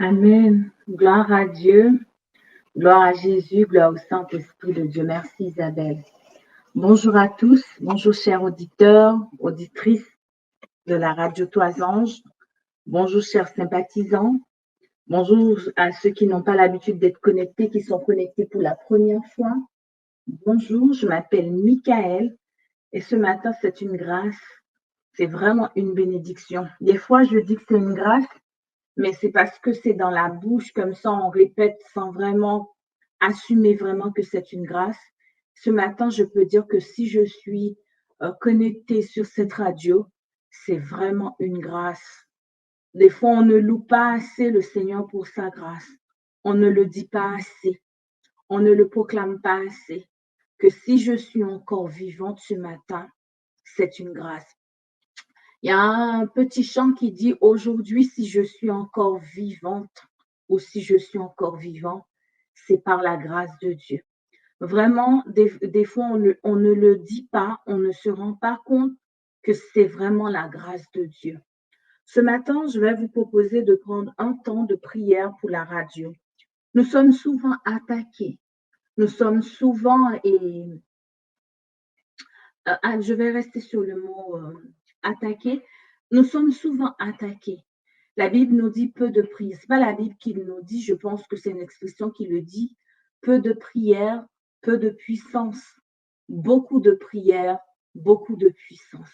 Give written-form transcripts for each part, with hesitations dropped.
Amen. Gloire à Dieu, gloire à Jésus, gloire au Saint-Esprit de Dieu. Merci Isabelle. Bonjour à tous, bonjour chers auditeurs, auditrices de la radio Toisange. Bonjour chers sympathisants. Bonjour à ceux qui n'ont pas l'habitude d'être connectés, qui sont connectés pour la première fois. Bonjour, je m'appelle Michael et ce matin c'est une grâce. C'est vraiment une bénédiction. Des fois je dis que c'est une grâce, mais c'est parce que c'est dans la bouche, comme ça on répète sans vraiment assumer vraiment que c'est une grâce. Ce matin, je peux dire que si je suis connectée sur cette radio, c'est vraiment une grâce. Des fois, on ne loue pas assez le Seigneur pour sa grâce. On ne le dit pas assez. On ne le proclame pas assez. Que si je suis encore vivante ce matin, c'est une grâce. Il y a un petit chant qui dit aujourd'hui, si je suis encore vivante ou si je suis encore vivant, c'est par la grâce de Dieu. Vraiment, des fois, on ne le dit pas, on ne se rend pas compte que c'est vraiment la grâce de Dieu. Ce matin, je vais vous proposer de prendre un temps de prière pour la radio. Nous sommes souvent attaqués. Nous sommes souvent, je vais rester sur le mot attaquer. Nous sommes souvent attaqués. La Bible nous dit peu de prières. Ce n'est pas la Bible qui nous dit, je pense que c'est une expression qui le dit. Peu de prières, peu de puissance. Beaucoup de prières, beaucoup de puissance.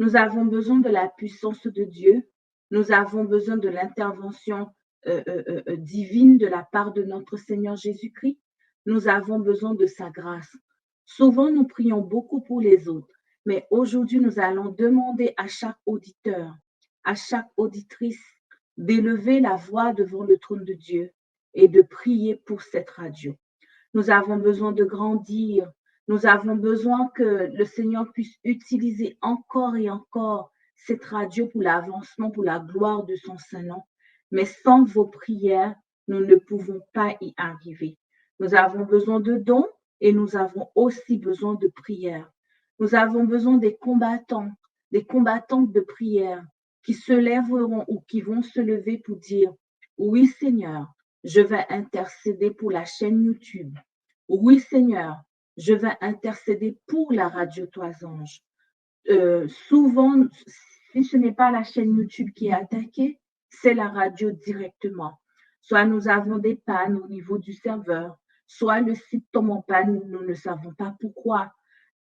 Nous avons besoin de la puissance de Dieu. Nous avons besoin de l'intervention divine de la part de notre Seigneur Jésus-Christ. Nous avons besoin de sa grâce. Souvent, nous prions beaucoup pour les autres, mais aujourd'hui, nous allons demander à chaque auditeur, à chaque auditrice d'élever la voix devant le trône de Dieu et de prier pour cette radio. Nous avons besoin de grandir. Nous avons besoin que le Seigneur puisse utiliser encore et encore cette radio pour l'avancement, pour la gloire de son Saint-Nom. Mais sans vos prières, nous ne pouvons pas y arriver. Nous avons besoin de dons et nous avons aussi besoin de prières. Nous avons besoin des combattantes de prière qui se lèveront ou qui vont se lever pour dire, oui Seigneur, je vais intercéder pour la chaîne YouTube. Oui Seigneur, je vais intercéder pour la radio Toisange. Souvent, si ce n'est pas la chaîne YouTube qui est attaquée, c'est la radio directement. Soit nous avons des pannes au niveau du serveur, soit le site tombe en panne, nous ne savons pas pourquoi.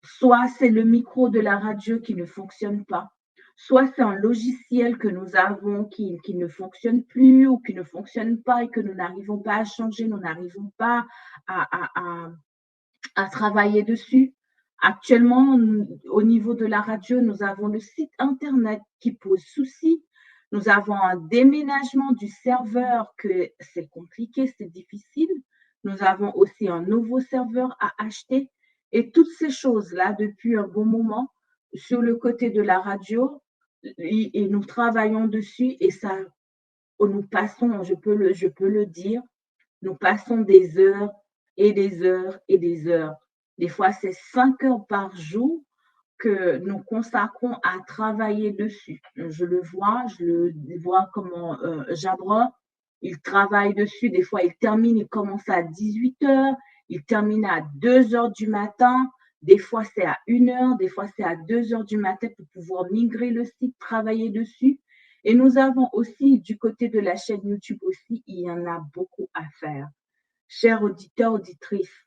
Soit c'est le micro de la radio qui ne fonctionne pas. Soit c'est un logiciel que nous avons qui ne fonctionne plus ou qui ne fonctionne pas et que nous n'arrivons pas à changer, nous n'arrivons pas à travailler dessus. Actuellement, au niveau de la radio, nous avons le site Internet qui pose souci. Nous avons un déménagement du serveur que c'est compliqué, c'est difficile. Nous avons aussi un nouveau serveur à acheter. Et toutes ces choses-là, depuis un bon moment, sur le côté de la radio, et nous travaillons dessus et ça, nous passons, je peux le dire, nous passons des heures et des heures et des heures. Des fois, c'est 5 heures par jour que nous consacrons à travailler dessus. Je le vois comment Jabra, il travaille dessus. Des fois, il termine, il commence à 18 heures, il termine à 2 heures du matin. Des fois, c'est à 1 heure, des fois, c'est à 2 heures du matin pour pouvoir migrer le site, travailler dessus. Et nous avons aussi, du côté de la chaîne YouTube aussi, il y en a beaucoup à faire. Chers auditeurs, auditrices,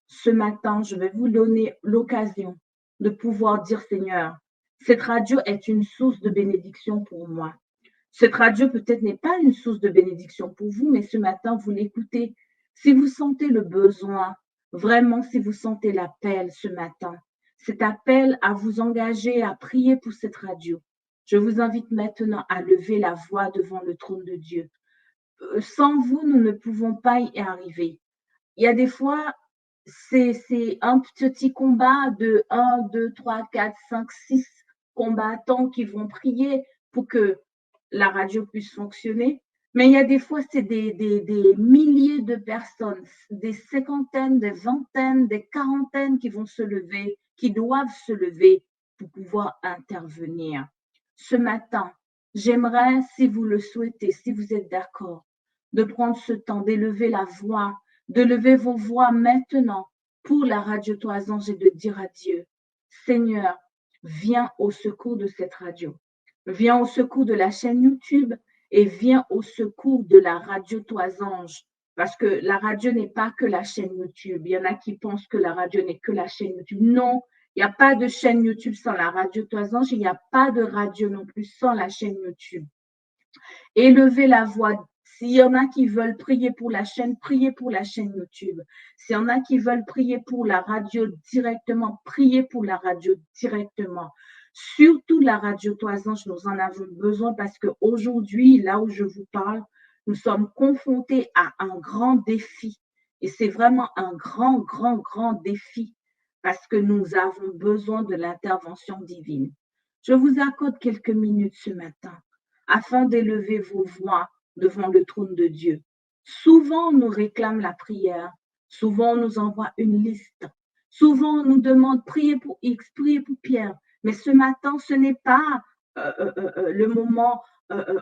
ce matin, je vais vous donner l'occasion de pouvoir dire, Seigneur, cette radio est une source de bénédiction pour moi. Cette radio peut-être n'est pas une source de bénédiction pour vous, mais ce matin, vous l'écoutez. Si vous sentez le besoin, vraiment, si vous sentez l'appel ce matin, cet appel à vous engager, à prier pour cette radio, je vous invite maintenant à lever la voix devant le trône de Dieu. Sans vous, nous ne pouvons pas y arriver. Il y a des fois, c'est un petit combat de 1, 2, 3, 4, 5, 6 combattants qui vont prier pour que la radio puisse fonctionner. Mais il y a des fois, c'est des milliers de personnes, des cinquantaines, des vingtaines, des quarantaines qui vont se lever, qui doivent se lever pour pouvoir intervenir. Ce matin, j'aimerais, si vous le souhaitez, si vous êtes d'accord, de prendre ce temps, d'élever la voix, de lever vos voix maintenant pour la radio Trois Anges et de dire à Dieu, Seigneur, viens au secours de cette radio, viens au secours de la chaîne YouTube et viens au secours de la radio Trois Anges. Parce que la radio n'est pas que la chaîne YouTube. Il y en a qui pensent que la radio n'est que la chaîne YouTube. Non, il n'y a pas de chaîne YouTube sans la radio Trois Anges. Il n'y a pas de radio non plus sans la chaîne YouTube. Élevez la voix. S'il y en a qui veulent prier pour la chaîne, priez pour la chaîne YouTube. S'il y en a qui veulent prier pour la radio directement, priez pour la radio directement. Surtout la radio Trois Anges, nous en avons besoin parce qu'aujourd'hui, là où je vous parle, nous sommes confrontés à un grand défi. Et c'est vraiment un grand, grand, grand défi parce que nous avons besoin de l'intervention divine. Je vous accorde quelques minutes ce matin afin d'élever vos voix devant le trône de Dieu. Souvent, on nous réclame la prière. Souvent, on nous envoie une liste. Souvent, on nous demande prier pour X, prier pour Pierre. Mais ce matin, ce n'est pas le moment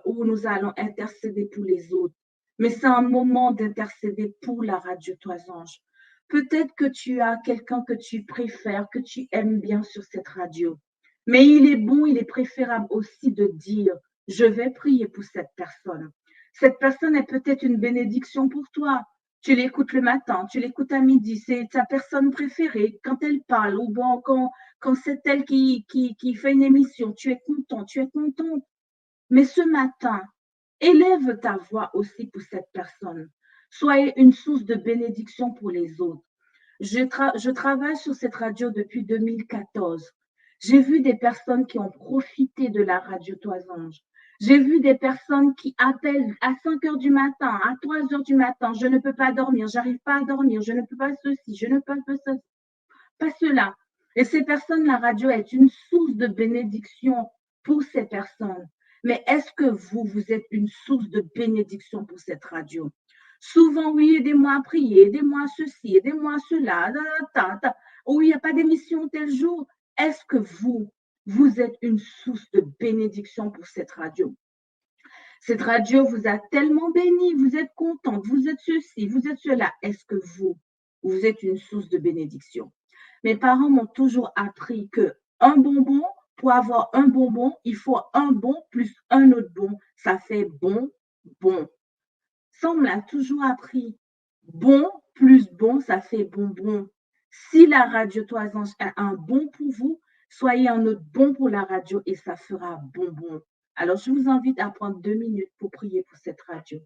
où nous allons intercéder pour les autres. Mais c'est un moment d'intercéder pour la radio Trois Anges. Peut-être que tu as quelqu'un que tu préfères, que tu aimes bien sur cette radio. Mais il est bon, il est préférable aussi de dire, je vais prier pour cette personne. Cette personne est peut-être une bénédiction pour toi. Tu l'écoutes le matin, tu l'écoutes à midi, c'est ta personne préférée quand elle parle ou bon, quand c'est elle qui fait une émission, tu es content, tu es contente. Mais ce matin, élève ta voix aussi pour cette personne. Soyez une source de bénédiction pour les autres. Je travaille sur cette radio depuis 2014. J'ai vu des personnes qui ont profité de la radio Trois Anges. J'ai vu des personnes qui appellent à 5 heures du matin, à 3 heures du matin. Je ne peux pas dormir, j'arrive pas à dormir, je ne peux pas ceci, je ne peux pas cela. Et ces personnes, la radio est une source de bénédiction pour ces personnes. Mais est-ce que vous êtes une source de bénédiction pour cette radio? Souvent, oui, aidez-moi à prier, aidez-moi à ceci, aidez-moi à cela. Oui, il n'y a pas d'émission tel jour. Est-ce que vous êtes une source de bénédiction pour cette radio? Cette radio vous a tellement béni, vous êtes contente, vous êtes ceci, vous êtes cela. Est-ce que vous êtes une source de bénédiction? Mes parents m'ont toujours appris que un bonbon, pour avoir un bonbon, il faut un bon plus un autre bon. Ça fait bon, bon. Ça, on me l'a toujours appris. Bon plus bon, ça fait bonbon. Si la radio Trois Anges a un bon pour vous, soyez un autre bon pour la radio et ça fera bonbon. Alors, je vous invite à prendre 2 minutes pour prier pour cette radio.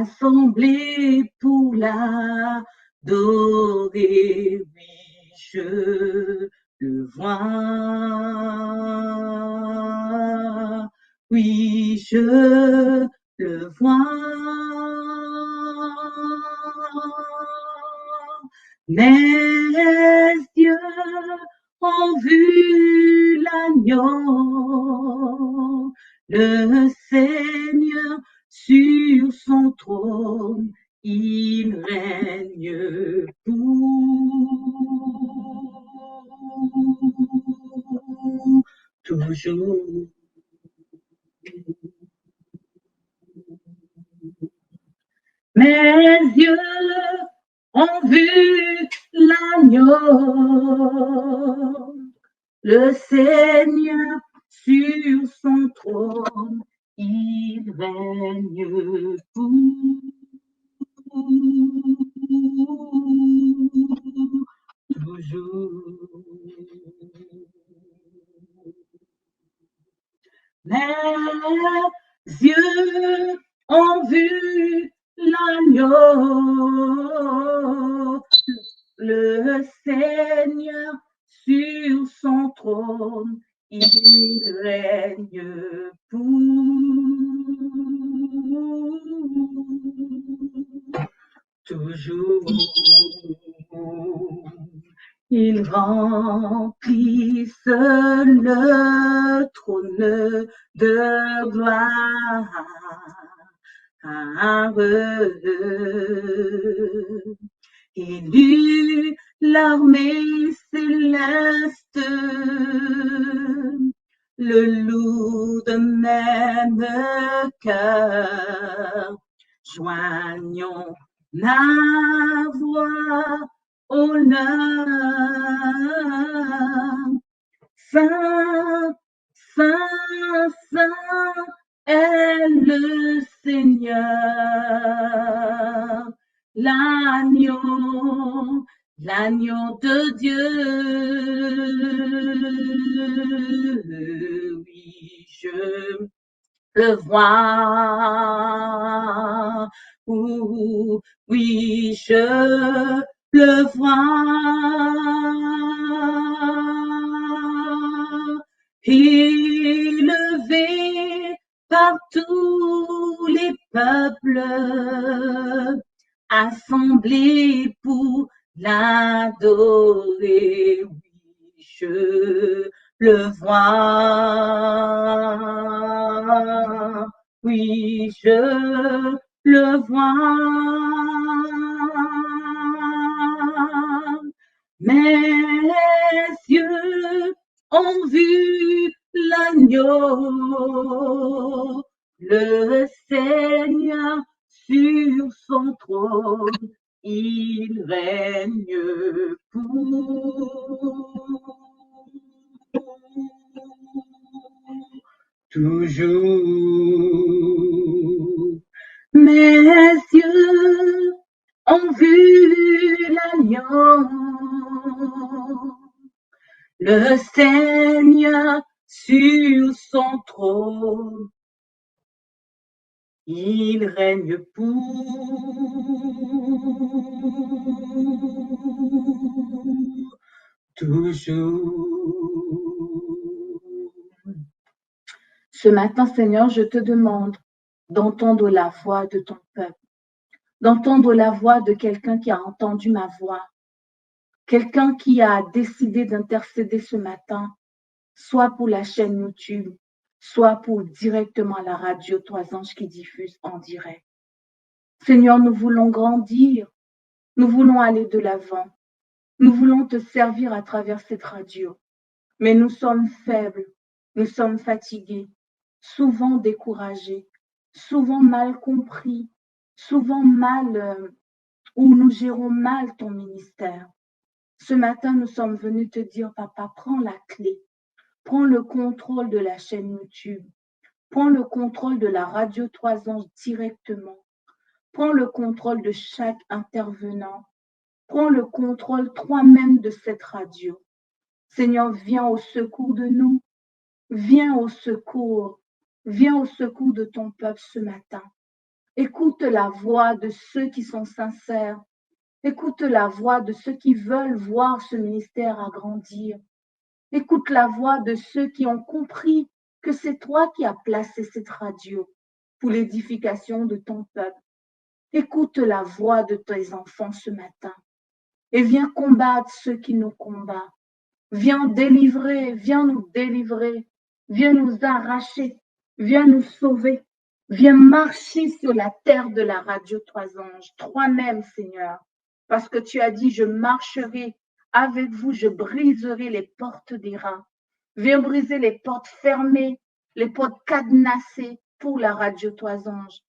assemblés pour l'adorer. Oui, je le vois. Oui, je le vois. Mes yeux ont vu l'agneau, le Seigneur sur son trône, il règne pour toujours. Mes yeux ont vu l'agneau, le Seigneur sur son trône, il règne pour toujours. Mes yeux ont vu l'agneau, le Seigneur sur son trône, il règne pour toujours. Ils remplissent le trône de gloire. Élu l'armée céleste, le loup de même cœur, joignons la voix honneur. Saint, Saint, Saint est le Seigneur, l'agneau, l'agneau de Dieu. Oui, je le vois. Oui, je le vois. Élevé par tous les peuples, assemblés pour l'adorer. Oui, je le vois. Oui, je le vois. Mes yeux ont vu l'agneau, le Seigneur sur son trône, il règne pour toujours. Mes yeux ont vu l'agneau, le Seigneur sur son trône, il règne pour toujours. Ce matin, Seigneur, je te demande d'entendre la voix de ton peuple, d'entendre la voix de quelqu'un qui a entendu ma voix, quelqu'un qui a décidé d'intercéder ce matin, soit pour la chaîne YouTube, soit pour directement la radio Trois Anges qui diffuse en direct. Seigneur, nous voulons grandir, nous voulons aller de l'avant, nous voulons te servir à travers cette radio, mais nous sommes faibles, nous sommes fatigués, souvent découragés, souvent mal compris, souvent mal, où nous gérons mal ton ministère. Ce matin, nous sommes venus te dire, papa, prends la clé, prends le contrôle de la chaîne YouTube, prends le contrôle de la radio Trois Anges directement, prends le contrôle de chaque intervenant, prends le contrôle toi-même de cette radio. Seigneur, viens au secours de nous, viens au secours de ton peuple ce matin. Écoute la voix de ceux qui sont sincères. Écoute la voix de ceux qui veulent voir ce ministère agrandir. Écoute la voix de ceux qui ont compris que c'est toi qui as placé cette radio pour l'édification de ton peuple. Écoute la voix de tes enfants ce matin et viens combattre ceux qui nous combattent. Viens délivrer, viens nous délivrer, viens nous arracher, viens nous sauver, viens marcher sur la terre de la radio Trois Anges, toi-même, Seigneur, parce que tu as dit, je marcherai avec vous, je briserai les portes des rats. Viens briser les portes fermées, les portes cadenassées pour la radio Trois Anges.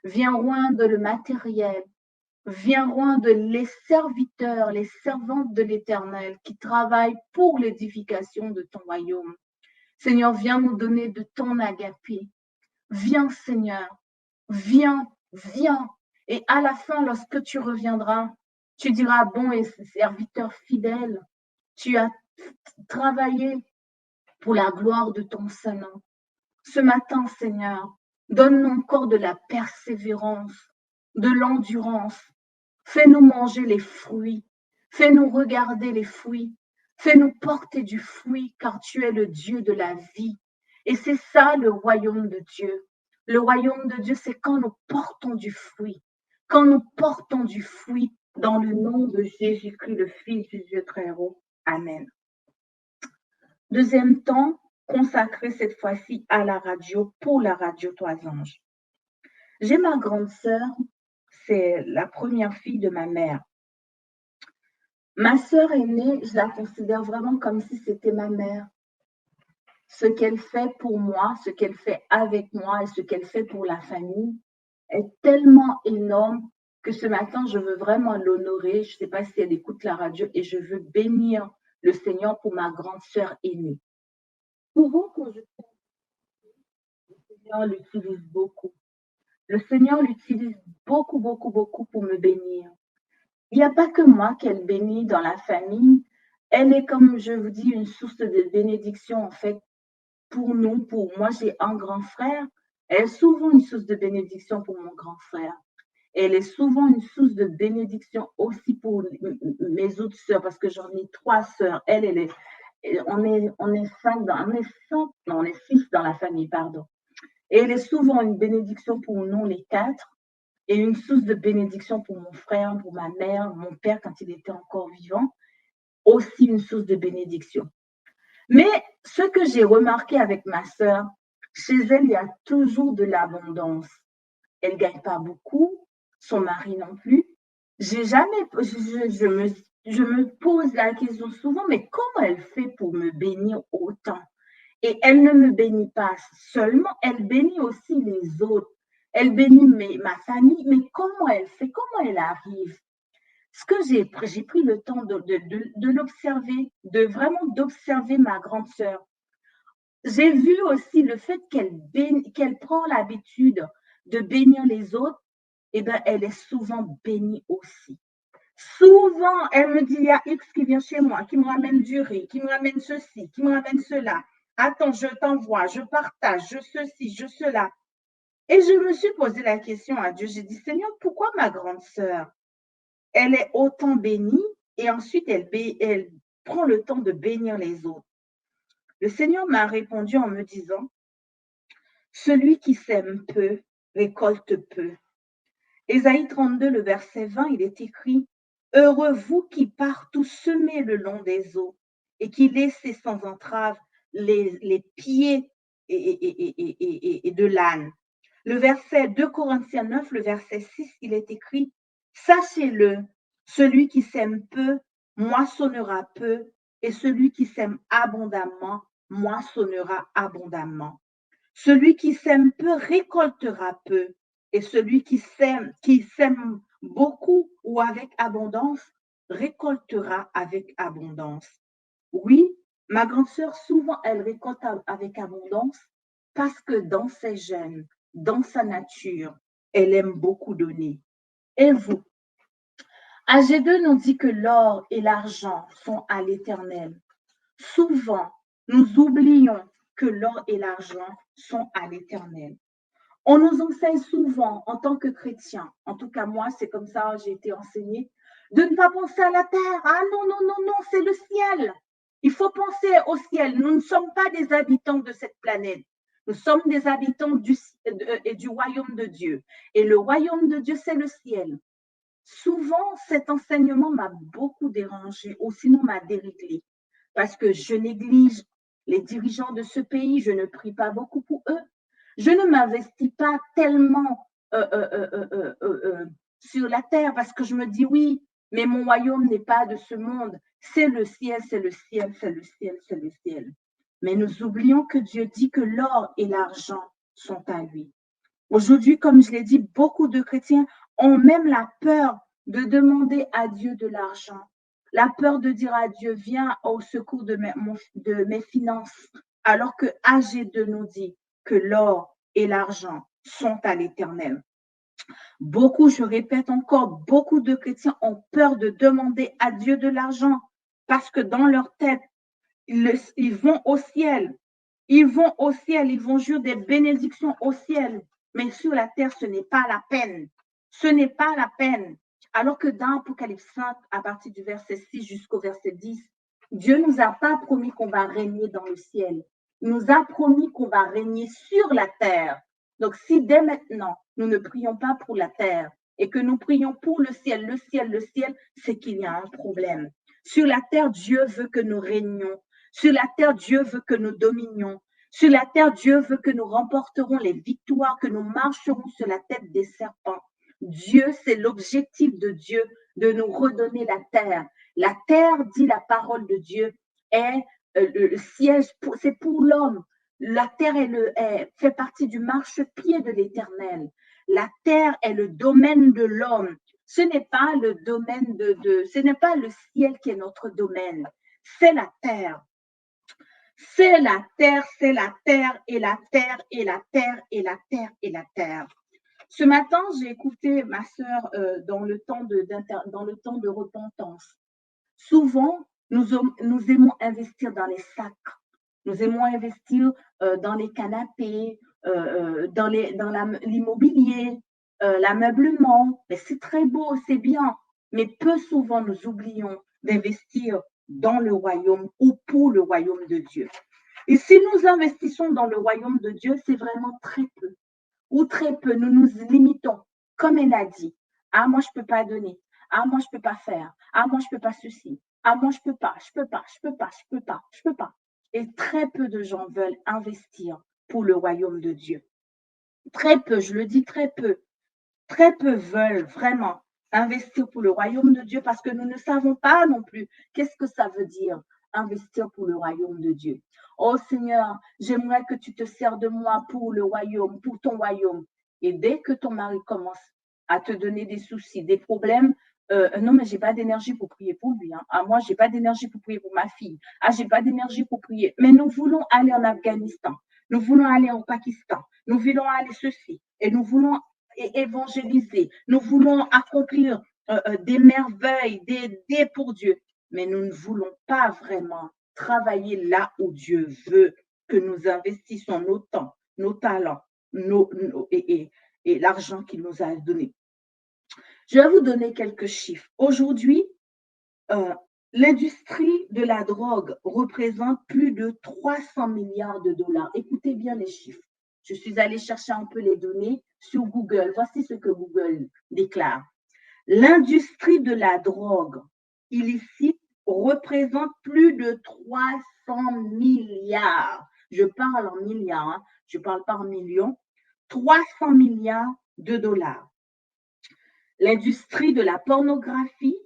Viens oindre le matériel, viens rendre les serviteurs, les servantes de l'Éternel qui travaillent pour l'édification de ton royaume. Seigneur, viens nous donner de ton agapé. Viens, Seigneur, viens, viens. Et à la fin, lorsque tu reviendras, tu diras, bon et serviteur fidèle, tu as travaillé pour la gloire de ton Saint-Nom. Ce matin, Seigneur, donne-nous encore de la persévérance, de l'endurance. Fais-nous manger les fruits. Fais-nous regarder les fruits. Fais-nous porter du fruit, car tu es le Dieu de la vie. Et c'est ça le royaume de Dieu. Le royaume de Dieu, c'est quand nous portons du fruit. Quand nous portons du fruit dans le nom de Jésus-Christ, le Fils du Dieu très haut. Amen. Deuxième temps, consacré cette fois-ci à la radio, pour la radio Trois Anges. J'ai ma grande sœur, c'est la première fille de ma mère. Ma sœur aînée, je la considère vraiment comme si c'était ma mère. Ce qu'elle fait pour moi, ce qu'elle fait avec moi et ce qu'elle fait pour la famille est tellement énorme que ce matin, je veux vraiment l'honorer. Je ne sais pas si elle écoute la radio et je veux bénir le Seigneur pour ma grande sœur aînée. Souvent, quand je fais, le Seigneur l'utilise beaucoup. Le Seigneur l'utilise beaucoup, beaucoup, beaucoup pour me bénir. Il n'y a pas que moi qu'elle bénit dans la famille. Elle est, comme je vous dis, une source de bénédiction, en fait, pour nous. Pour moi, j'ai un grand frère. Elle est souvent une source de bénédiction pour mon grand frère. Elle est souvent une source de bénédiction aussi pour mes autres sœurs, parce que j'en ai 3 sœurs. On est 5 on est 6 dans la famille, pardon. Et elle est souvent une bénédiction pour nous, les 4. Et une source de bénédiction pour mon frère, pour ma mère, mon père quand il était encore vivant, aussi une source de bénédiction. Mais ce que j'ai remarqué avec ma sœur, chez elle, il y a toujours de l'abondance. Elle ne gagne pas beaucoup, son mari non plus. Je me pose la question souvent, mais comment elle fait pour me bénir autant? Et elle ne me bénit pas seulement, elle bénit aussi les autres. Elle bénit ma famille, mais comment elle fait? Comment elle arrive? Ce que j'ai pris le temps de l'observer, de vraiment d'observer ma grande sœur. J'ai vu aussi le fait qu'elle prend l'habitude de bénir les autres, et ben elle est souvent bénie aussi. Souvent, elle me dit, il y a X qui vient chez moi, qui me ramène du riz, qui me ramène ceci, qui me ramène cela. Attends, je t'envoie, je partage, je ceci, je cela. Et je me suis posé la question à Dieu. J'ai dit, Seigneur, pourquoi ma grande sœur, elle est autant bénie et ensuite elle prend le temps de bénir les autres? Le Seigneur m'a répondu en me disant, celui qui sème peu récolte peu. Ésaïe 32, le verset 20, il est écrit, heureux vous qui partout semez le long des eaux et qui laissez sans entrave les pieds et de l'âne. Le verset 2 Corinthiens 9, le verset 6, il est écrit, sachez-le, celui qui sème peu moissonnera peu et celui qui sème abondamment moissonnera abondamment. Celui qui sème peu récoltera peu et celui qui sème beaucoup ou avec abondance récoltera avec abondance. Oui, ma grande sœur, souvent, elle récolte avec abondance parce que dans ses gènes, dans sa nature, elle aime beaucoup donner. Et vous? AG2 nous dit que l'or et l'argent sont à l'Éternel. Souvent, nous oublions que l'or et l'argent sont à l'Éternel. On nous enseigne souvent, en tant que chrétien, en tout cas moi, c'est comme ça, j'ai été enseignée, de ne pas penser à la terre. Ah non, non, non, non, c'est le ciel. Il faut penser au ciel. Nous ne sommes pas des habitants de cette planète. Nous sommes des habitants du royaume de Dieu. Et le royaume de Dieu, c'est le ciel. Souvent, cet enseignement m'a beaucoup dérangé, ou sinon m'a déréglé, parce que je néglige les dirigeants de ce pays, je ne prie pas beaucoup pour eux, je ne m'investis pas tellement sur la terre, parce que je me dis oui, mais mon royaume n'est pas de ce monde, c'est le ciel, c'est le ciel, c'est le ciel, c'est le ciel. Mais nous oublions que Dieu dit que l'or et l'argent sont à lui. Aujourd'hui, comme je l'ai dit, beaucoup de chrétiens ont même la peur de demander à Dieu de l'argent, la peur de dire à Dieu, viens au secours de mes finances, alors que AG2 nous dit que l'or et l'argent sont à l'Éternel. Beaucoup, je répète encore, beaucoup de chrétiens ont peur de demander à Dieu de l'argent parce que dans leur tête, ils vont au ciel. Ils vont au ciel, ils vont jurer des bénédictions au ciel. Mais sur la terre, ce n'est pas la peine. Ce n'est pas la peine. Alors que dans Apocalypse 5, à partir du verset 6 jusqu'au verset 10, Dieu ne nous a pas promis qu'on va régner dans le ciel. Il nous a promis qu'on va régner sur la terre. Donc, si dès maintenant, nous ne prions pas pour la terre et que nous prions pour le ciel, c'est qu'il y a un problème. Sur la terre, Dieu veut que nous régnions. Sur la terre, Dieu veut que nous dominions. Sur la terre, Dieu veut que nous remporterons les victoires, que nous marcherons sur la tête des serpents. Dieu, c'est l'objectif de Dieu de nous redonner la terre. La terre, dit la parole de Dieu, est le siège, c'est pour l'homme. La terre fait partie du marchepied de l'Éternel. La terre est le domaine de l'homme. Ce n'est pas le domaine ce n'est pas le ciel qui est notre domaine. C'est la terre. C'est la terre, c'est la terre, et la terre, et la terre, et la terre, et la terre. Ce matin, j'ai écouté ma sœur dans le temps de repentance. Souvent, nous aimons investir dans les sacs. Nous aimons investir dans les canapés, dans l'immobilier, l'ameublement. Mais c'est très beau, c'est bien. Mais peu souvent, nous oublions d'investir dans le royaume ou pour le royaume de Dieu. Et si nous investissons dans le royaume de Dieu, c'est vraiment très peu. Ou très peu, nous nous limitons. Comme elle a dit, ah, moi, je ne peux pas donner. Ah, moi, je ne peux pas faire. Ah, moi, je ne peux pas ceci. Ah, moi, je ne peux pas, je ne peux pas, je ne peux pas, je ne peux pas, je ne peux pas. Et très peu de gens veulent investir pour le royaume de Dieu. Très peu, je le dis très peu. Très peu veulent vraiment investir pour le royaume de Dieu parce que nous ne savons pas non plus qu'est-ce que ça veut dire investir pour le royaume de Dieu. Oh Seigneur, j'aimerais que tu te sers de moi pour le royaume, pour ton royaume. Et dès que ton mari commence à te donner des soucis, des problèmes, non, mais j'ai pas d'énergie pour prier pour lui. Hein. Ah, moi, j'ai pas d'énergie pour prier pour ma fille. Ah, j'ai pas d'énergie pour prier. Mais nous voulons aller en Afghanistan. Nous voulons aller au Pakistan. Nous voulons aller ceci. Et nous voulons évangéliser. Nous voulons accomplir des merveilles, des pour Dieu. Mais nous ne voulons pas vraiment travailler là où Dieu veut que nous investissions nos temps, nos talents et l'argent qu'il nous a donné. Je vais vous donner quelques chiffres. Aujourd'hui, l'industrie de la drogue représente plus de 300 milliards de dollars. Écoutez bien les chiffres. Je suis allée chercher un peu les données sur Google. Voici ce que Google déclare. L'industrie de la drogue illicite représente plus de 300 milliards. Je parle en milliards, hein. Je ne parle pas en millions. 300 milliards de dollars. L'industrie de la pornographie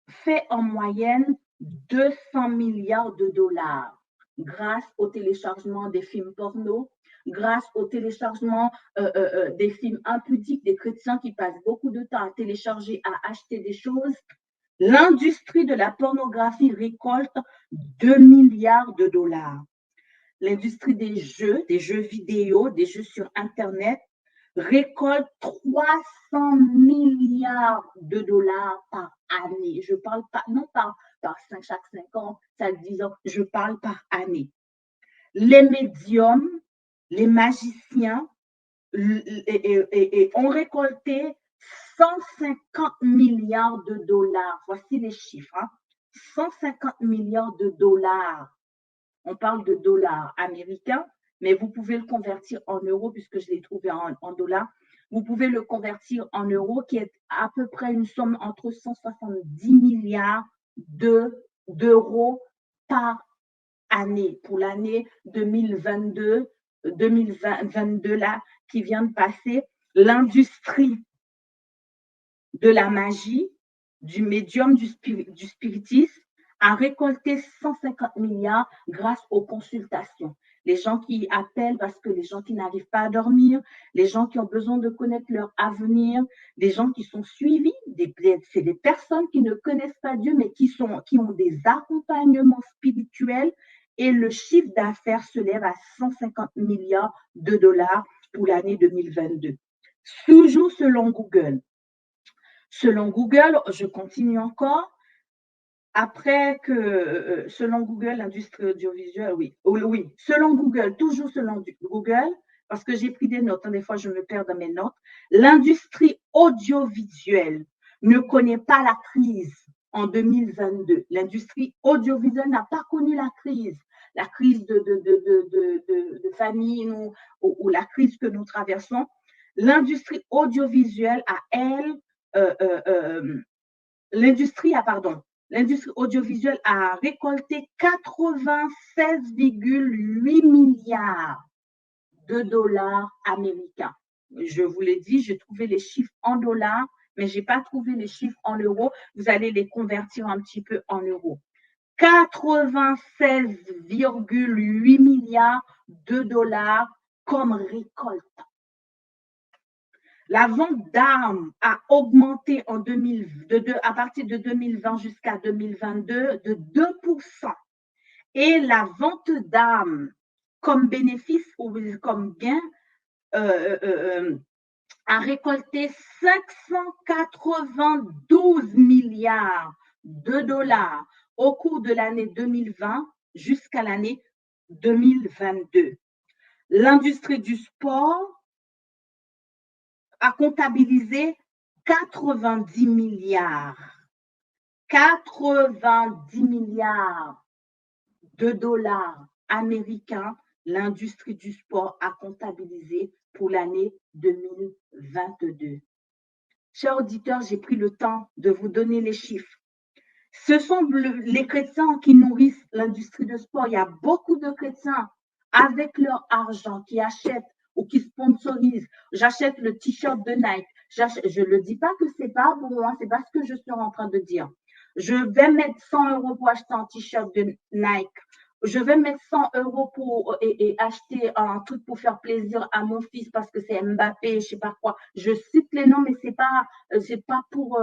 fait en moyenne 200 milliards de dollars grâce au téléchargement des films porno, grâce au téléchargement des films impudiques, des chrétiens qui passent beaucoup de temps à télécharger, à acheter des choses. L'industrie de la pornographie récolte 2 milliards de dollars. L'industrie des jeux vidéo, des jeux sur Internet, récolte 300 milliards de dollars par année. Je parle pas, non par chaque 5 ans, chaque 10 ans, je parle par année. Les médiums, les magiciens et ont récolté 150 milliards de dollars. Voici les chiffres. 150 milliards de dollars. On parle de dollars américains, mais vous pouvez le convertir en euros puisque je l'ai trouvé en dollars. Vous pouvez le convertir en euros qui est à peu près une somme entre 170 milliards d'euros par année pour l'année 2022 là qui vient de passer. L'industrie de la magie, du médium, du spiritisme a récolté 150 milliards grâce aux consultations. Les gens qui appellent parce que les gens qui n'arrivent pas à dormir, les gens qui ont besoin de connaître leur avenir, des gens qui sont suivis, c'est des personnes qui ne connaissent pas Dieu, mais qui ont des accompagnements spirituels et le chiffre d'affaires se lève à 150 milliards de dollars pour l'année 2022. Toujours selon Google. Selon Google, je continue encore. Après que, selon Google, l'industrie audiovisuelle, oui, selon Google, toujours selon Google, parce que j'ai pris des notes, des fois je me perds dans mes notes, l'industrie audiovisuelle ne connaît pas la crise en 2022. L'industrie audiovisuelle n'a pas connu la crise de famine ou la crise que nous traversons. L'industrie audiovisuelle a, elle, l'industrie audiovisuelle a récolté 96,8 milliards de dollars américains. Je vous l'ai dit, j'ai trouvé les chiffres en dollars, mais je n'ai pas trouvé les chiffres en euros. Vous allez les convertir un petit peu en euros. 96,8 milliards de dollars comme récolte. La vente d'armes a augmenté à partir de 2020 jusqu'à 2022 de 2%. Et la vente d'armes comme bénéfice ou comme gain a récolté 592 milliards de dollars au cours de l'année 2020 jusqu'à l'année 2022. L'industrie du sport a comptabilisé 90 milliards de dollars américains. L'industrie du sport a comptabilisé pour l'année 2022. Chers auditeurs, j'ai pris le temps de vous donner les chiffres. Ce sont les chrétiens qui nourrissent l'industrie du sport. Il y a beaucoup de chrétiens avec leur argent qui achètent ou qui sponsorisent. J'achète le t-shirt de Nike. Je ne le dis pas que c'est pas bon, hein, c'est pas ce que je suis en train de dire. Je vais mettre 100 € pour acheter un t-shirt de Nike. Je vais mettre 100 € pour et acheter un truc pour faire plaisir à mon fils parce que c'est Mbappé, je sais pas quoi. Je cite les noms, mais c'est pas pour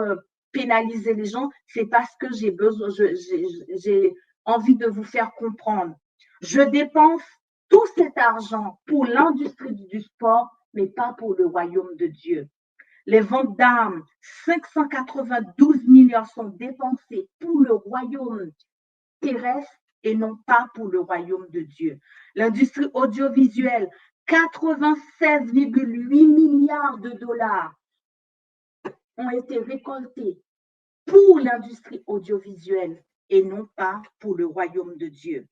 pénaliser les gens. C'est parce que j'ai besoin, j'ai envie de vous faire comprendre. Je dépense tout cet argent pour l'industrie du sport, mais pas pour le royaume de Dieu. Les ventes d'armes, 592 milliards sont dépensés pour le royaume terrestre et non pas pour le royaume de Dieu. L'industrie audiovisuelle, 96,8 milliards de dollars ont été récoltés pour l'industrie audiovisuelle et non pas pour le royaume de Dieu.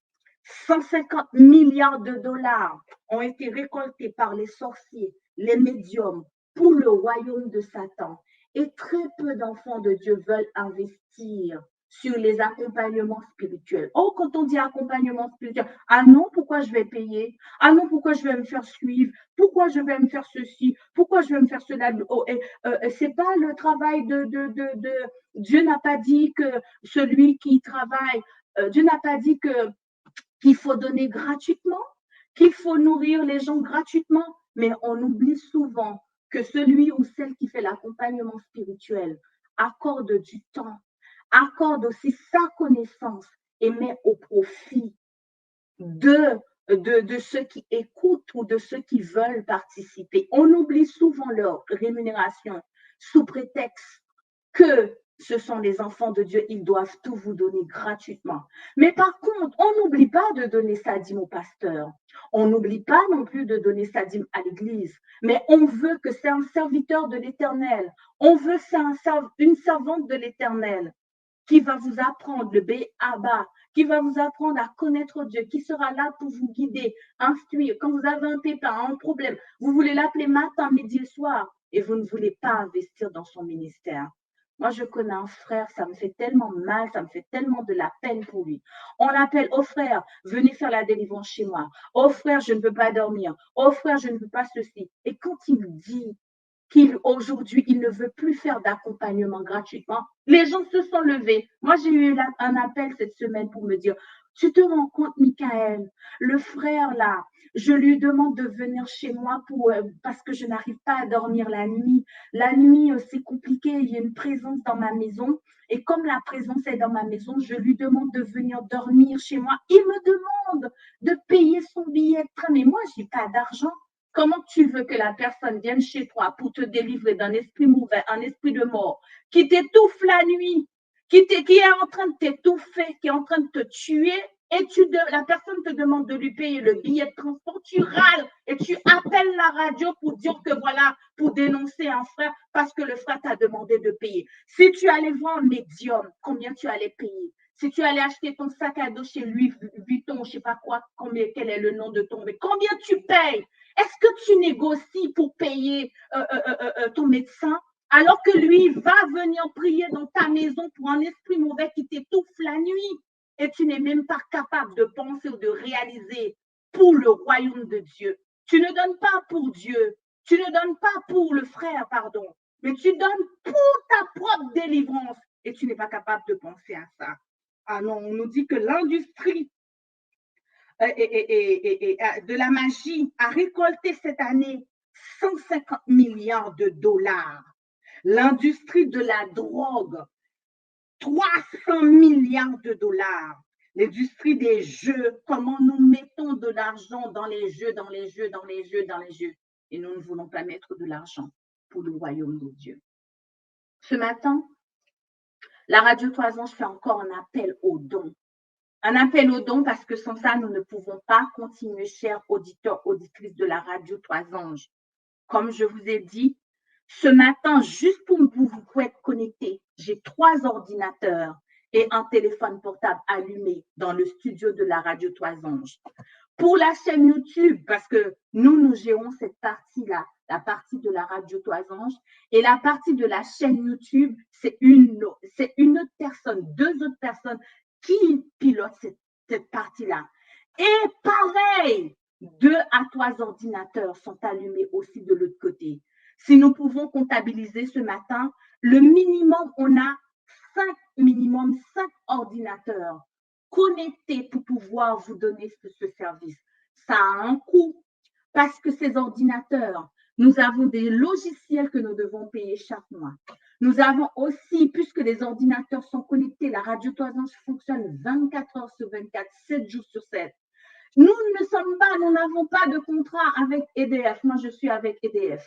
150 milliards de dollars ont été récoltés par les sorciers, les médiums, pour le royaume de Satan. Et très peu d'enfants de Dieu veulent investir sur les accompagnements spirituels. Oh, quand on dit accompagnement spirituel, ah non, pourquoi je vais payer? Ah non, pourquoi je vais me faire suivre? Pourquoi je vais me faire ceci? Pourquoi je vais me faire cela? Oh, c'est pas le travail de Dieu n'a pas dit que celui qui travaille, Dieu n'a pas dit qu'il faut donner gratuitement, qu'il faut nourrir les gens gratuitement, mais on oublie souvent que celui ou celle qui fait l'accompagnement spirituel accorde du temps, accorde aussi sa connaissance et met au profit de ceux qui écoutent ou de ceux qui veulent participer. On oublie souvent leur rémunération sous prétexte que Ce sont les enfants de Dieu, ils doivent tout vous donner gratuitement. Mais par contre, on n'oublie pas de donner sa dîme au pasteur. On n'oublie pas non plus de donner sa dîme à l'église. Mais on veut que c'est un serviteur de l'Éternel. On veut que c'est une servante de l'Éternel qui va vous apprendre le B.A.B.A., qui va vous apprendre à connaître Dieu, qui sera là pour vous guider, instruire. Quand vous avez un pépin, un problème, vous voulez l'appeler matin, midi et soir, et vous ne voulez pas investir dans son ministère. Moi, je connais un frère, ça me fait tellement mal, ça me fait tellement de la peine pour lui. On l'appelle, oh frère, venez faire la délivrance chez moi. Oh frère, je ne peux pas dormir. Oh frère, je ne veux pas ceci. Et quand il dit qu'aujourd'hui, il ne veut plus faire d'accompagnement gratuitement, les gens se sont levés. Moi, j'ai eu un appel cette semaine pour me dire, tu te rends compte, Michael, le frère là, je lui demande de venir chez moi parce que je n'arrive pas à dormir la nuit. La nuit, c'est compliqué, il y a une présence dans ma maison. Et comme la présence est dans ma maison, je lui demande de venir dormir chez moi. Il me demande de payer son billet de train. Mais moi, je n'ai pas d'argent. Comment tu veux que la personne vienne chez toi pour te délivrer d'un esprit mauvais, un esprit de mort, qui t'étouffe la nuit, qui est en train de t'étouffer, qui est en train de te tuer, et la personne te demande de lui payer le billet de transport, tu râles et tu appelles la radio pour dire que voilà, pour dénoncer un frère parce que le frère t'a demandé de payer. Si tu allais voir un médium, combien tu allais payer? Si tu allais acheter ton sac à dos chez Louis Vuitton, je ne sais pas quoi, quel est le nom de ton, mais combien tu payes? Est-ce que tu négocies pour payer ton médecin alors que lui va venir prier dans ta maison pour un esprit mauvais qui t'étouffe la nuit et tu n'es même pas capable de penser ou de réaliser pour le royaume de Dieu? Tu ne donnes pas pour Dieu, tu ne donnes pas pour le frère, pardon, mais tu donnes pour ta propre délivrance et tu n'es pas capable de penser à ça. Ah non, on nous dit que l'industrie de la magie a récolté cette année 150 milliards de dollars. L'industrie de la drogue, 300 milliards de dollars. L'industrie des jeux, comment nous mettons de l'argent dans les jeux, dans les jeux, dans les jeux, dans les jeux. Et nous ne voulons pas mettre de l'argent pour le royaume de Dieu. Ce matin, la Radio Toison fait encore un appel aux dons. Un appel aux dons parce que sans ça, nous ne pouvons pas continuer, chers auditeurs, auditrices de la radio Trois Anges. Comme je vous ai dit, ce matin, juste pour vous être connectés, j'ai 3 ordinateurs et un téléphone portable allumé dans le studio de la radio Trois Anges. Pour la chaîne YouTube, parce que nous gérons cette partie-là, la partie de la radio Trois Anges, et la partie de la chaîne YouTube, c'est une autre personne, 2 autres personnes qui pilote cette partie-là. Et pareil, 2 à 3 ordinateurs sont allumés aussi de l'autre côté. Si nous pouvons comptabiliser ce matin, le minimum, on a 5 ordinateurs connectés pour pouvoir vous donner ce service. Ça a un coût parce que ces ordinateurs, nous avons des logiciels que nous devons payer chaque mois. Nous avons aussi, puisque les ordinateurs sont connectés, la radio Toisance fonctionne 24 heures sur 24, 7 jours sur 7. Nous n'avons pas de contrat avec EDF. Moi, je suis avec EDF.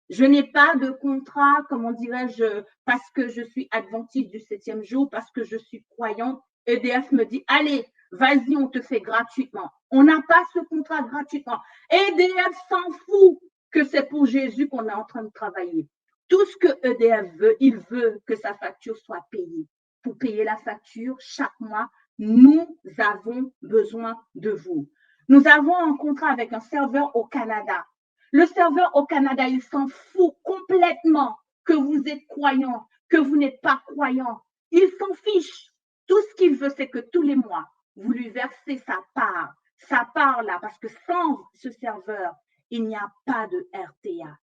Je n'ai pas de contrat, comment dirais-je, parce que je suis adventiste du 7e jour, parce que je suis croyante. EDF me dit, allez, vas-y, on te fait gratuitement. On n'a pas ce contrat gratuitement. EDF s'en fout que c'est pour Jésus qu'on est en train de travailler. Tout ce que EDF veut, il veut que sa facture soit payée. Pour payer la facture chaque mois, nous avons besoin de vous. Nous avons un contrat avec un serveur au Canada. Le serveur au Canada, il s'en fout complètement que vous êtes croyant, que vous n'êtes pas croyant. Il s'en fiche. Tout ce qu'il veut, c'est que tous les mois, vous lui versez sa part là, parce que sans ce serveur, il n'y a pas de RTA.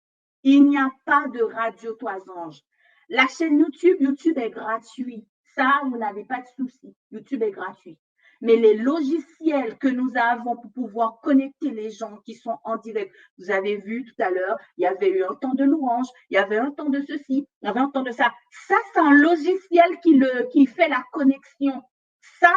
Il n'y a pas de Radio Trois Anges. La chaîne YouTube est gratuit. Ça, vous n'avez pas de souci. YouTube est gratuit. Mais les logiciels que nous avons pour pouvoir connecter les gens qui sont en direct, vous avez vu tout à l'heure, il y avait eu un temps de louange, il y avait un temps de ceci, il y avait un temps de ça. Ça, c'est un logiciel qui fait la connexion. Ça,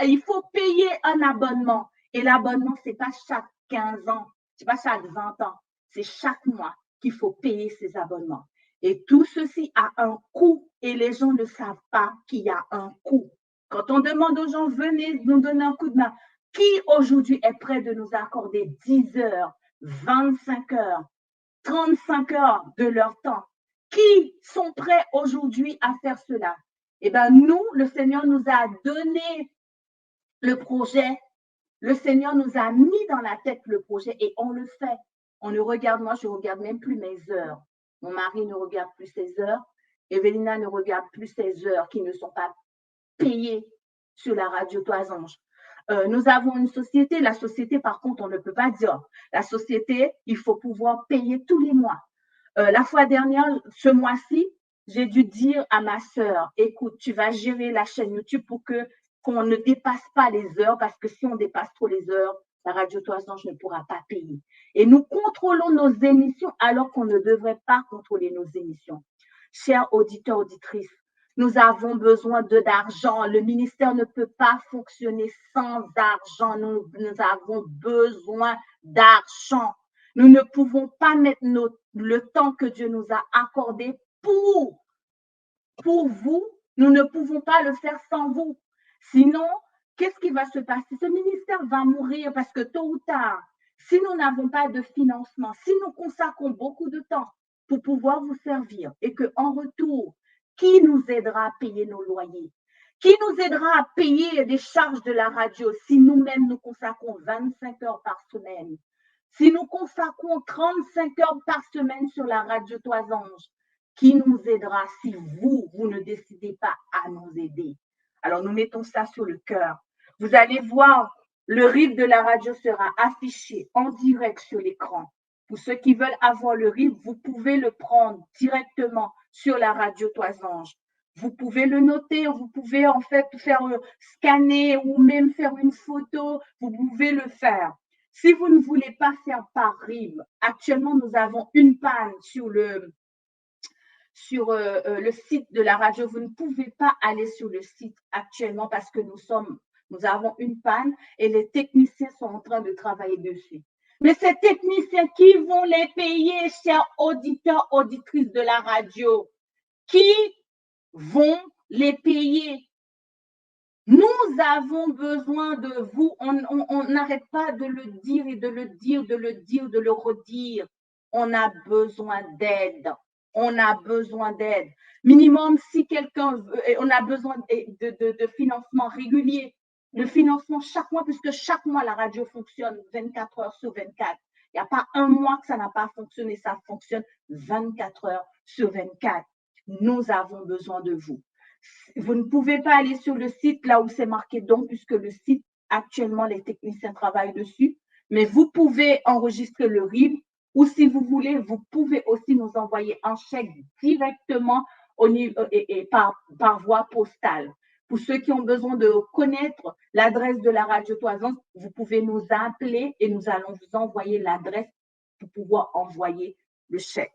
il faut payer un abonnement. Et l'abonnement, c'est pas chaque 15 ans, c'est pas chaque 20 ans, c'est chaque mois qu'il faut payer ces abonnements. Et tout ceci a un coût et les gens ne savent pas qu'il y a un coût. Quand on demande aux gens, venez nous donner un coup de main, qui aujourd'hui est prêt de nous accorder 10 heures, 25 heures, 35 heures de leur temps? Qui sont prêts aujourd'hui à faire cela? Eh bien, nous, le Seigneur nous a donné le projet. Le Seigneur nous a mis dans la tête le projet et on le fait. On ne regarde, moi, je ne regarde même plus mes heures. Mon mari ne regarde plus ses heures. Evelina ne regarde plus ses heures qui ne sont pas payées sur la radio Toisange. Nous avons une société. La société, par contre, on ne peut pas dire. La société, il faut pouvoir payer tous les mois. La fois dernière, ce mois-ci, j'ai dû dire à ma sœur, écoute, tu vas gérer la chaîne YouTube pour qu'on ne dépasse pas les heures, parce que si on dépasse trop les heures, la radio Toisange ne pourra pas payer. Et nous contrôlons nos émissions alors qu'on ne devrait pas contrôler nos émissions. Chers auditeurs, auditrices, nous avons besoin d'argent. Le ministère ne peut pas fonctionner sans argent. Nous avons besoin d'argent. Nous ne pouvons pas mettre le temps que Dieu nous a accordé pour vous. Nous ne pouvons pas le faire sans vous. Sinon, qu'est-ce qui va se passer? Ce ministère va mourir parce que tôt ou tard, si nous n'avons pas de financement, si nous consacrons beaucoup de temps pour pouvoir vous servir et qu'en retour, qui nous aidera à payer nos loyers? Qui nous aidera à payer les charges de la radio si nous-mêmes nous consacrons 25 heures par semaine? Si nous consacrons 35 heures par semaine sur la radio Toisange, qui nous aidera si vous ne décidez pas à nous aider? Alors, nous mettons ça sur le cœur. Vous allez voir, le RIB de la radio sera affiché en direct sur l'écran. Pour ceux qui veulent avoir le RIB, vous pouvez le prendre directement sur la radio Toisange. Vous pouvez le noter, vous pouvez en fait faire scanner ou même faire une photo, vous pouvez le faire. Si vous ne voulez pas faire par RIB, actuellement, nous avons une panne sur le site de la radio. Vous ne pouvez pas aller sur le site actuellement parce que nous avons une panne et les techniciens sont en train de travailler dessus. Mais ces techniciens, qui vont les payer, chers auditeurs, auditrices de la radio? Qui vont les payer? Nous avons besoin de vous. On n'arrête pas de le dire et de le dire, de le dire, de le redire. On a besoin d'aide. On a besoin d'aide. Minimum, si quelqu'un veut, on a besoin de financement régulier, de financement chaque mois, puisque chaque mois, la radio fonctionne 24 heures sur 24. Il n'y a pas un mois que ça n'a pas fonctionné, ça fonctionne 24 heures sur 24. Nous avons besoin de vous. Vous ne pouvez pas aller sur le site là où c'est marqué don, puisque le site, actuellement, les techniciens travaillent dessus. Mais vous pouvez enregistrer le RIB, ou si vous voulez, vous pouvez aussi nous envoyer un chèque directement et par voie postale. Pour ceux qui ont besoin de connaître l'adresse de la radio Toisange, vous pouvez nous appeler et nous allons vous envoyer l'adresse pour pouvoir envoyer le chèque.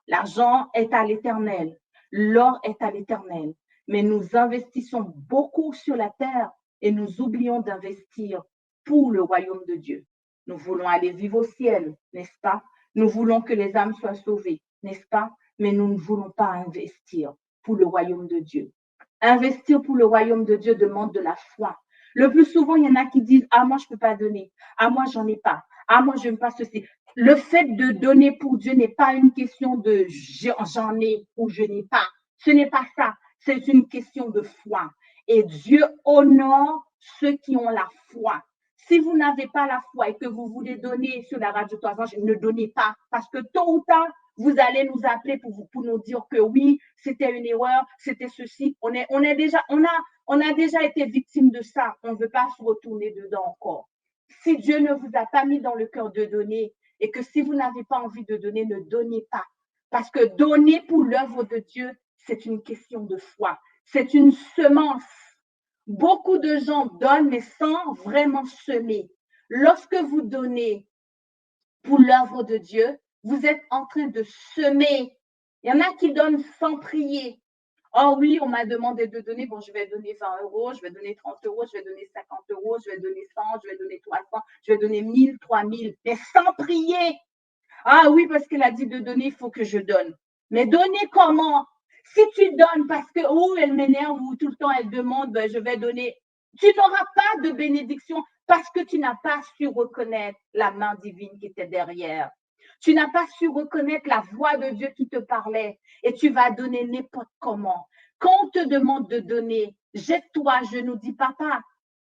L'argent est à l'Éternel, l'or est à l'Éternel. Mais nous investissons beaucoup sur la terre et nous oublions d'investir pour le royaume de Dieu. Nous voulons aller vivre au ciel, n'est-ce pas? Nous voulons que les âmes soient sauvées, n'est-ce pas? Mais nous ne voulons pas investir pour le royaume de Dieu. Investir pour le royaume de Dieu demande de la foi. Le plus souvent, il y en a qui disent, ah, moi, je ne peux pas donner. Ah, moi, j'en ai pas. Ah, moi, je n'aime pas ceci. Le fait de donner pour Dieu n'est pas une question de j'en ai ou je n'ai pas. Ce n'est pas ça. C'est une question de foi. Et Dieu honore ceux qui ont la foi. Si vous n'avez pas la foi et que vous voulez donner sur la radio Toisange, ne donnez pas. Parce que tôt ou tard, vous allez nous appeler pour nous dire que oui, c'était une erreur, c'était ceci. On a déjà été victime de ça. On ne veut pas se retourner dedans encore. Si Dieu ne vous a pas mis dans le cœur de donner et que si vous n'avez pas envie de donner, ne donnez pas. Parce que donner pour l'œuvre de Dieu, c'est une question de foi. C'est une semence. Beaucoup de gens donnent, mais sans vraiment semer. Lorsque vous donnez pour l'œuvre de Dieu, vous êtes en train de semer. Il y en a qui donnent sans prier. Oh oui, on m'a demandé de donner, bon, je vais donner 20 euros, je vais donner 30 euros, je vais donner 50 euros, je vais donner 100, je vais donner 300, je vais donner 1000, 3000, mais sans prier. Ah oui, parce qu'elle a dit de donner, il faut que je donne. Mais donner comment? Si tu donnes parce que, oh, elle m'énerve ou tout le temps elle demande, ben, je vais donner. Tu n'auras pas de bénédiction parce que tu n'as pas su reconnaître la main divine qui était derrière. Tu n'as pas su reconnaître la voix de Dieu qui te parlait et tu vas donner n'importe comment. Quand on te demande de donner, jette-toi, je nous dis, papa,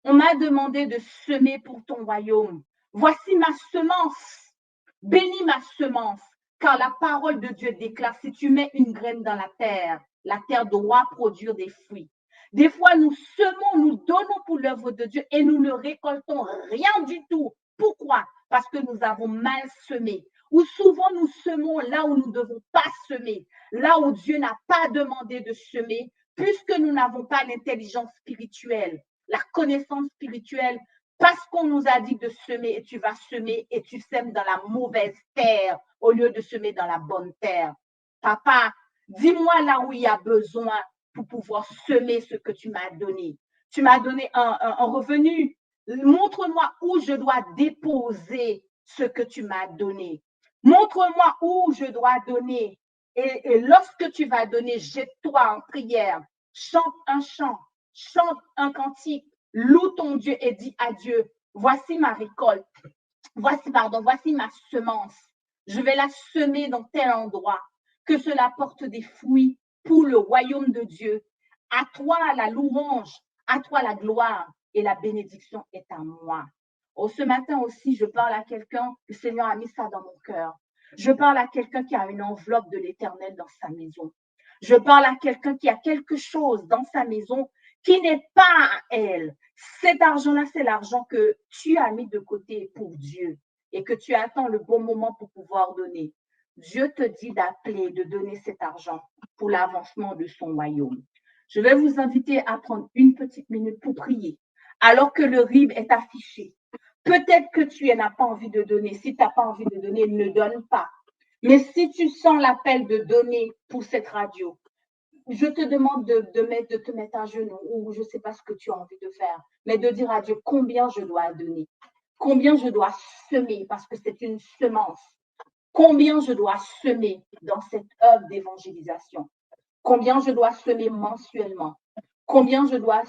on m'a demandé de semer pour ton royaume. Voici ma semence. Bénis ma semence. Car la parole de Dieu déclare, si tu mets une graine dans la terre doit produire des fruits. Des fois, nous semons, nous donnons pour l'œuvre de Dieu et nous ne récoltons rien du tout. Pourquoi? Parce que nous avons mal semé. Ou souvent, nous semons là où nous ne devons pas semer, là où Dieu n'a pas demandé de semer, puisque nous n'avons pas l'intelligence spirituelle, la connaissance spirituelle, parce qu'on nous a dit de semer et tu vas semer et tu sèmes dans la mauvaise terre au lieu de semer dans la bonne terre. Papa, dis-moi là où il y a besoin pour pouvoir semer ce que tu m'as donné. Tu m'as donné un revenu. Montre-moi où je dois déposer ce que tu m'as donné. Montre-moi où je dois donner. Et lorsque tu vas donner, jette-toi en prière. Chante un chant, chante un cantique, loue ton Dieu et dis à Dieu, voici ma récolte, voici ma semence. Je vais la semer dans tel endroit, que cela porte des fruits pour le royaume de Dieu. À toi la louange, à toi la gloire et la bénédiction est à moi. Oh, ce matin aussi, je parle à quelqu'un, le Seigneur a mis ça dans mon cœur. Je parle à quelqu'un qui a une enveloppe de l'Éternel dans sa maison. Je parle à quelqu'un qui a quelque chose dans sa maison qui n'est pas à elle. Cet argent-là, c'est l'argent que tu as mis de côté pour Dieu et que tu attends le bon moment pour pouvoir donner. Dieu te dit d'appeler, de donner cet argent pour l'avancement de son royaume. Je vais vous inviter à prendre une petite minute pour prier, alors que le RIB est affiché. Peut-être que tu n'as pas envie de donner. Si tu n'as pas envie de donner, ne donne pas. Mais si tu sens l'appel de donner pour cette radio, je te demande de te mettre à genoux ou je ne sais pas ce que tu as envie de faire, mais de dire à Dieu combien je dois donner, combien je dois semer parce que c'est une semence, combien je dois semer dans cette œuvre d'évangélisation, combien je dois semer mensuellement, combien je dois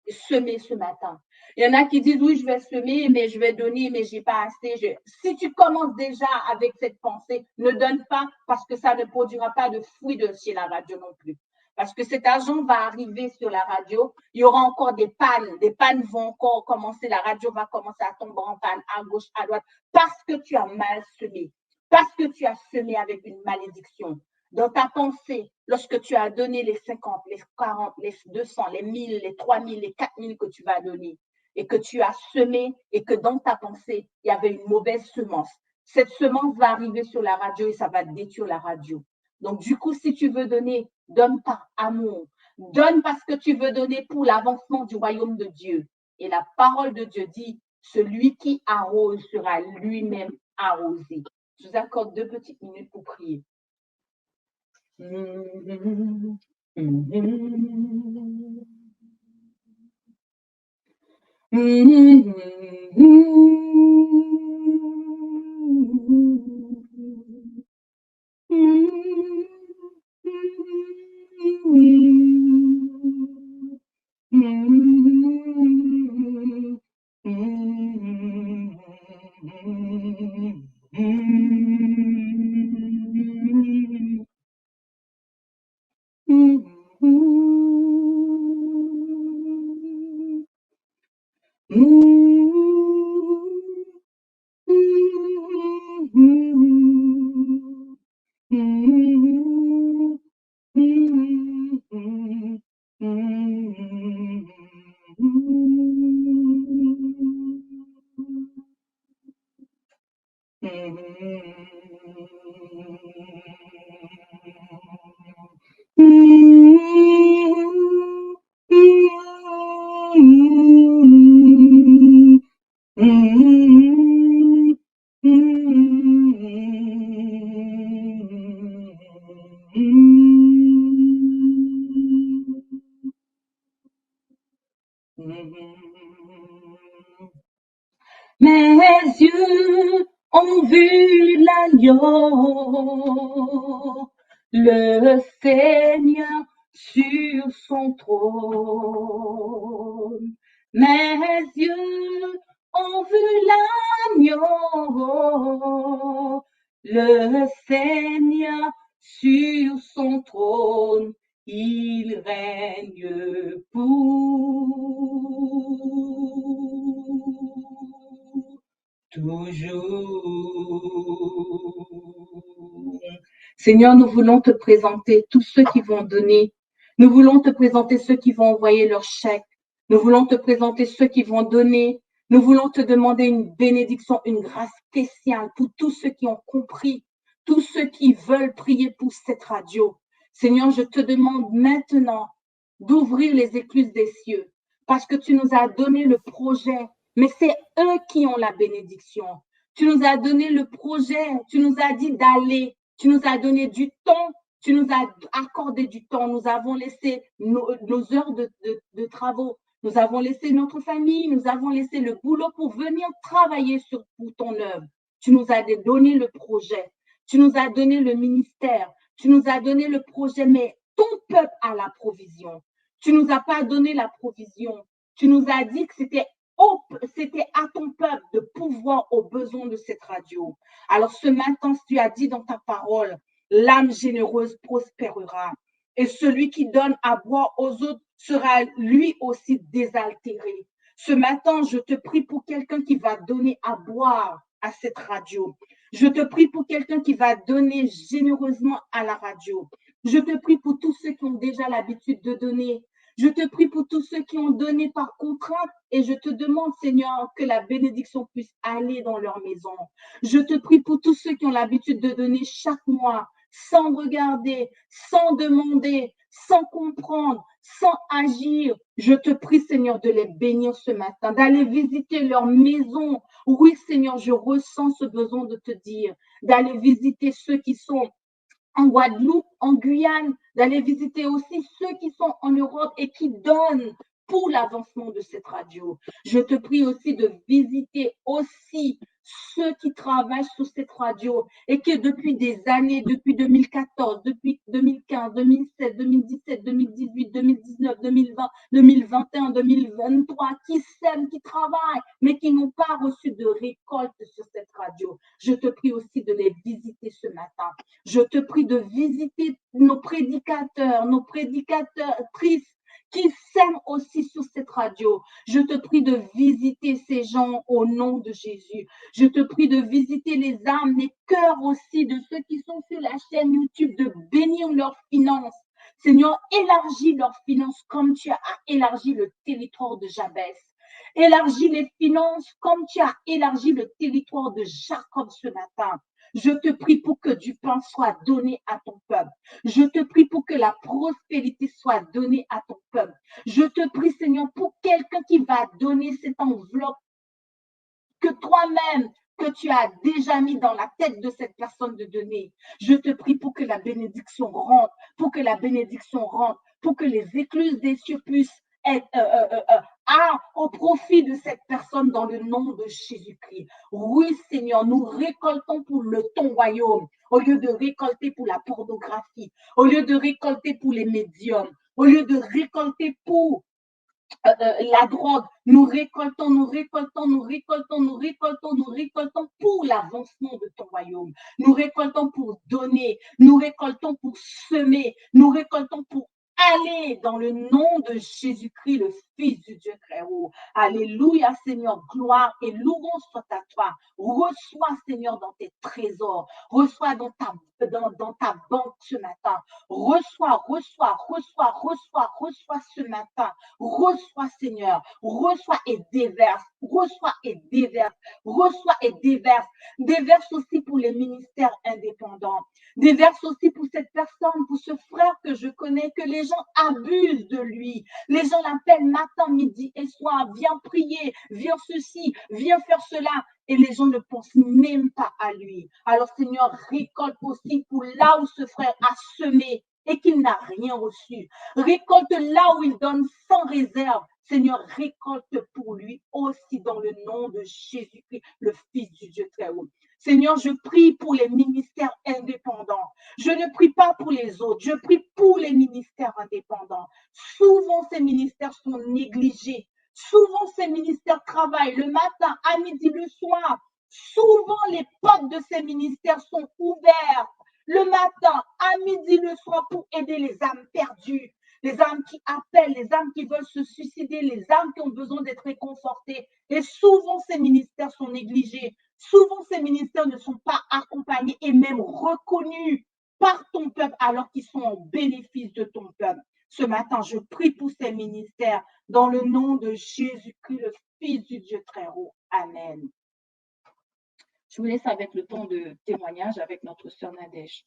semer ce matin. Il y en a qui disent oui, je vais semer, mais je vais donner, mais je n'ai pas assez. Si tu commences déjà avec cette pensée, ne donne pas parce que ça ne produira pas de fruits de chez la radio non plus. Parce que cet argent va arriver sur la radio, il y aura encore des pannes vont encore commencer, la radio va commencer à tomber en panne à gauche, à droite, parce que tu as mal semé, parce que tu as semé avec une malédiction. Dans ta pensée, lorsque tu as donné les 50, les 40, les 200, les 1000, les 3000, les 4000 que tu vas donner, et que tu as semé, et que dans ta pensée, il y avait une mauvaise semence, cette semence va arriver sur la radio et ça va détruire la radio. Donc, du coup, si tu veux donner, donne par amour. Donne parce que tu veux donner pour l'avancement du royaume de Dieu. Et la parole de Dieu dit, celui qui arrose sera lui-même arrosé. Je vous accorde 2 petites minutes pour prier. Mes yeux ont vu l'agneau, Le Seigneur sur son trône. Mes yeux ont vu l'agneau. Le Seigneur sur son trône, il règne pour toujours. Seigneur, nous voulons te présenter tous ceux qui vont donner. Nous voulons te présenter ceux qui vont envoyer leur chèque. Nous voulons te présenter ceux qui vont donner. Nous voulons te demander une bénédiction, une grâce spéciale pour tous ceux qui ont compris, tous ceux qui veulent prier pour cette radio. Seigneur, je te demande maintenant d'ouvrir les écluses des cieux parce que tu nous as donné le projet, mais c'est eux qui ont la bénédiction. Tu nous as donné le projet, tu nous as dit d'aller, tu nous as donné du temps, tu nous as accordé du temps. Nous avons laissé nos heures de travaux, nous avons laissé notre famille, nous avons laissé le boulot pour venir travailler pour ton œuvre. Tu nous as donné le projet, tu nous as donné le ministère, tu nous as donné le projet, mais ton peuple a la provision. Tu nous as pas donné la provision. Tu nous as dit que c'était à ton peuple de pouvoir aux besoins de cette radio. Alors ce matin, tu as dit dans ta parole, l'âme généreuse prospérera. Et celui qui donne à boire aux autres sera lui aussi désaltéré. Ce matin, je te prie pour quelqu'un qui va donner à boire à cette radio. Je te prie pour quelqu'un qui va donner généreusement à la radio. Je te prie pour tous ceux qui ont déjà l'habitude de donner. Je te prie pour tous ceux qui ont donné par contrainte et je te demande, Seigneur, que la bénédiction puisse aller dans leur maison. Je te prie pour tous ceux qui ont l'habitude de donner chaque mois, sans regarder, sans demander, sans comprendre, sans agir. Je te prie, Seigneur, de les bénir ce matin, d'aller visiter leur maison. Oui, Seigneur, je ressens ce besoin de te dire, d'aller visiter ceux qui sont en Guadeloupe, en Guyane, d'aller visiter aussi ceux qui sont en Europe et qui donnent pour l'avancement de cette radio. Je te prie aussi de visiter aussi ceux qui travaillent sur cette radio et que depuis des années, depuis 2014, depuis 2015, 2016, 2017, 2018, 2019, 2020, 2021, 2023, qui s'aiment, qui travaillent, mais qui n'ont pas reçu de récolte sur cette radio. Je te prie aussi de les visiter ce matin. Je te prie de visiter nos prédicateurs, nos prédicatrices qui s'aiment aussi sur cette radio. Je te prie de visiter ces gens au nom de Jésus. Je te prie de visiter les âmes, les cœurs aussi de ceux qui sont sur la chaîne YouTube, de bénir leurs finances. Seigneur, élargis leurs finances comme tu as élargi le territoire de Jabès. Élargis les finances comme tu as élargi le territoire de Jacob ce matin. Je te prie pour que du pain soit donné à ton peuple. Je te prie pour que la prospérité soit donnée à ton peuple. Je te prie, Seigneur, pour quelqu'un qui va donner cette enveloppe que toi-même, que tu as déjà mis dans la tête de cette personne de donner. Je te prie pour que la bénédiction rentre, pour que la bénédiction rentre, pour que les écluses des cieux puissent être au profit de cette personne dans le nom de Jésus-Christ. Oui, Seigneur, nous récoltons pour ton royaume au lieu de récolter pour la pornographie, au lieu de récolter pour les médiums, au lieu de récolter pour la drogue, nous récoltons, nous récoltons, nous récoltons, nous récoltons, nous récoltons pour l'avancement de ton royaume. Nous récoltons pour donner, nous récoltons pour semer, nous récoltons pour aller dans le nom de Jésus-Christ, le Fils du Dieu très haut. Alléluia, Seigneur, gloire et louange soit à toi. Reçois, Seigneur, dans tes trésors, reçois dans ta banque ce matin. Reçois, reçois, reçois, reçois, reçois ce matin. Reçois, Seigneur, reçois et déverse, reçois et déverse, reçois et déverse. Déverse aussi pour les ministères indépendants. Déverse aussi pour cette personne, pour ce frère que je connais, que les gens abusent de lui. Les gens l'appellent matin, midi et soir. Viens prier, viens ceci, viens faire cela. Et les gens ne pensent même pas à lui. Alors, Seigneur, récolte aussi pour là où ce frère a semé et qu'il n'a rien reçu. Récolte là où il donne sans réserve. Seigneur, récolte pour lui aussi dans le nom de Jésus-Christ, le Fils du Dieu très haut. Seigneur, je prie pour les ministères indépendants. Je ne prie pas pour les autres, je prie pour les ministères indépendants. Souvent, ces ministères sont négligés. Souvent, ces ministères travaillent le matin, à midi, le soir. Souvent, les portes de ces ministères sont ouvertes le matin, à midi, le soir pour aider les âmes perdues, les âmes qui appellent, les âmes qui veulent se suicider, les âmes qui ont besoin d'être réconfortées. Et souvent, ces ministères sont négligés. Souvent, ces ministères ne sont pas accompagnés et même reconnus par ton peuple alors qu'ils sont au bénéfice de ton peuple. Ce matin, je prie pour ces ministères dans le nom de Jésus-Christ, le Fils du Dieu très haut. Amen. Je vous laisse avec le temps de témoignage avec notre sœur Nadège.